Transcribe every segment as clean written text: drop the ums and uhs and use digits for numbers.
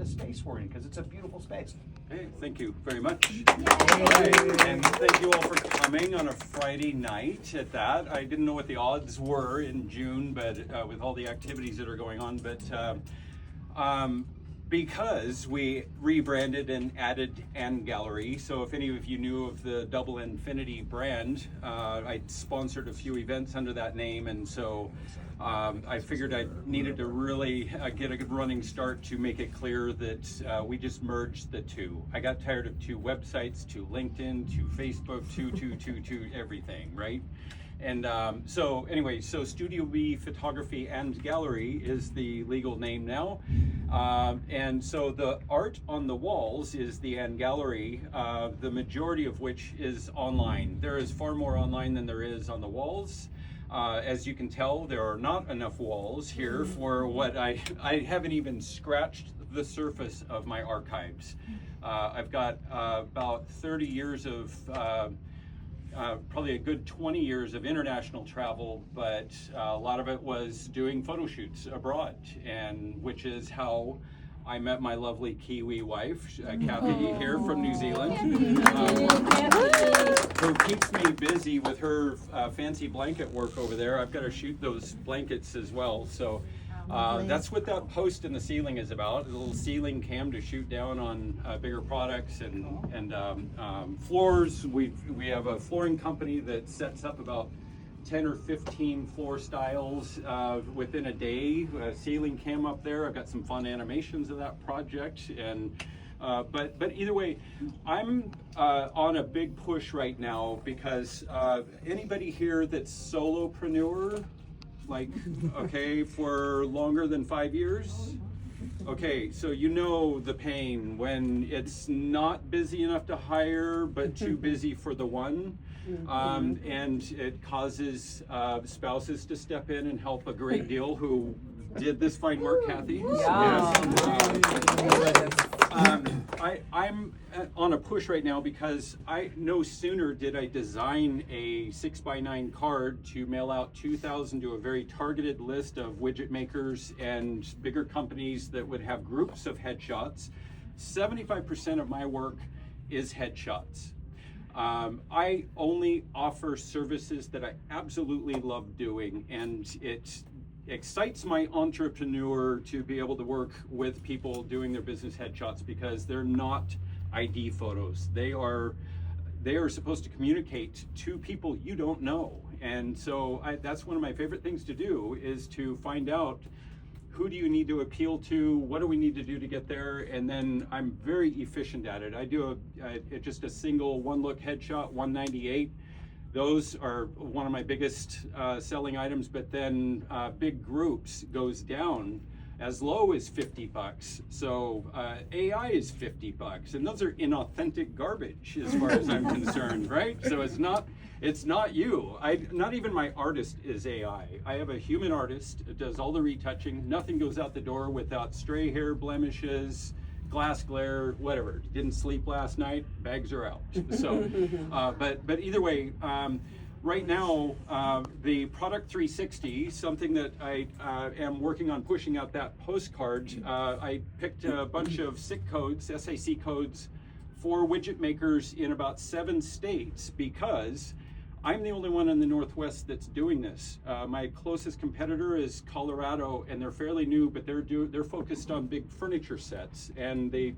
the space we're in, because it's a beautiful space. Hey, thank you very much. Right. And thank you all for coming on a Friday night at that. I didn't know what the odds were in June, but with all the activities that are going on, but because we rebranded and added N Gallery. So if any of you knew of the Double Infinity brand, I sponsored a few events under that name, and so I figured I needed to really get a good running start to make it clear that we just merged the two. I got tired of two websites, to LinkedIn, to Facebook, to everything, right? And so anyway, so Studio B Photography and Gallery is the legal name now. And so the art on the walls is the N Gallery, the majority of which is online. There is far more online than there is on the walls. As you can tell, there are not enough walls here for what I haven't even scratched the surface of my archives. I've got about 30 years of probably a good 20 years of international travel, but a lot of it was doing photo shoots abroad, and which is how I met my lovely Kiwi wife, Cathy, here from New Zealand, who keeps me busy with her fancy blanket work over there. I've got to shoot those blankets as well, so that's what that post in the ceiling is about, a little ceiling cam to shoot down on bigger products and floors. We have a flooring company that sets up about 10 or 15 floor styles within a day. A ceiling cam up there. I've got some fun animations of that project, and but either way, I'm on a big push right now because anybody here that's solopreneur, like, okay, for longer than 5 years? Okay, so you know the pain when it's not busy enough to hire, but too busy for the one. And it causes spouses to step in and help a great deal, who did this fine work, Cathy. Yeah. I'm on a push right now because no sooner did I design a 6x9 card to mail out 2,000 to a very targeted list of widget makers and bigger companies that would have groups of headshots. 75% of my work is headshots. I only offer services that I absolutely love doing, and it excites my entrepreneur to be able to work with people doing their business headshots, because they're not ID photos. They are supposed to communicate to people you don't know. And so that's one of my favorite things to do, is to find out who do you need to appeal to, what do we need to do to get there, and then I'm very efficient at it. I do just a single one-look headshot, 198. Those are one of my biggest selling items, but then big groups goes down as low as $50. So AI is $50, and those are inauthentic garbage as far as I'm concerned, right? So it's not you. Not even my artist is AI. I have a human artist that does all the retouching. Nothing goes out the door without stray hair, blemishes, glass glare, whatever. Didn't sleep last night, bags are out. So, but either way, right now, the Product 360, something that I am working on pushing out that postcard. I picked a bunch of SIC codes, SAC codes, for widget makers in about 7 states, because I'm the only one in the Northwest that's doing this. My closest competitor is Colorado, and they're fairly new, but they're focused on big furniture sets, and they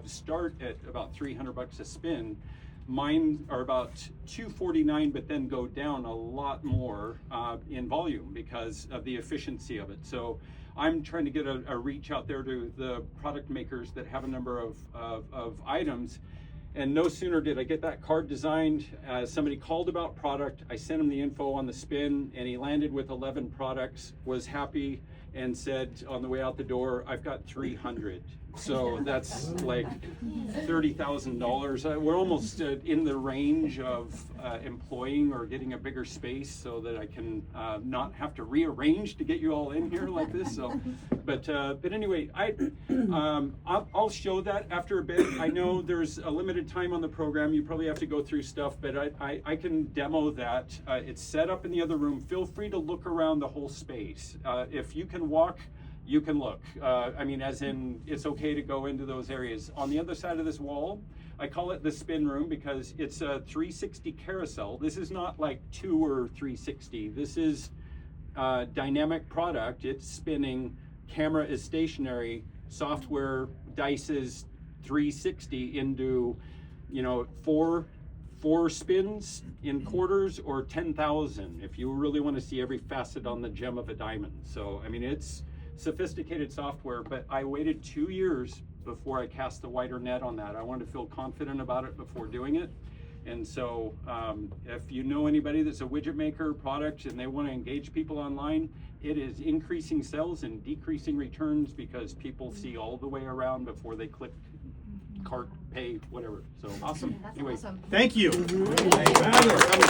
start at about $300 a spin. Mine are about $249, but then go down a lot more in volume because of the efficiency of it. So I'm trying to get a reach out there to the product makers that have a number of items. And no sooner did I get that card designed, somebody called about product, I sent him the info on the spin, and he landed with 11 products, was happy, and said on the way out the door, I've got 300. So that's like $30,000. We're almost in the range of employing or getting a bigger space so that I can not have to rearrange to get you all in here like this. So, but anyway, I'll show that after a bit. I know there's a limited time on the program. You probably have to go through stuff, but I can demo that. It's set up in the other room. Feel free to look around the whole space. If you can walk you can look. I mean, as in, it's okay to go into those areas. On the other side of this wall, I call it the spin room because it's a 360 carousel. This is not like 2 or 360. This is dynamic product. It's spinning, camera is stationary, software dices 360 into, you know, four spins in quarters or 10,000 if you really want to see every facet on the gem of a diamond. So I mean, it's sophisticated software, but I waited 2 years before I cast a wider net on that. I wanted to feel confident about it before doing it. And so if you know anybody that's a widget maker product and they want to engage people online, it is increasing sales and decreasing returns because people see all the way around before they click cart, pay, whatever. So Awesome. That's anyway, awesome. Thank you.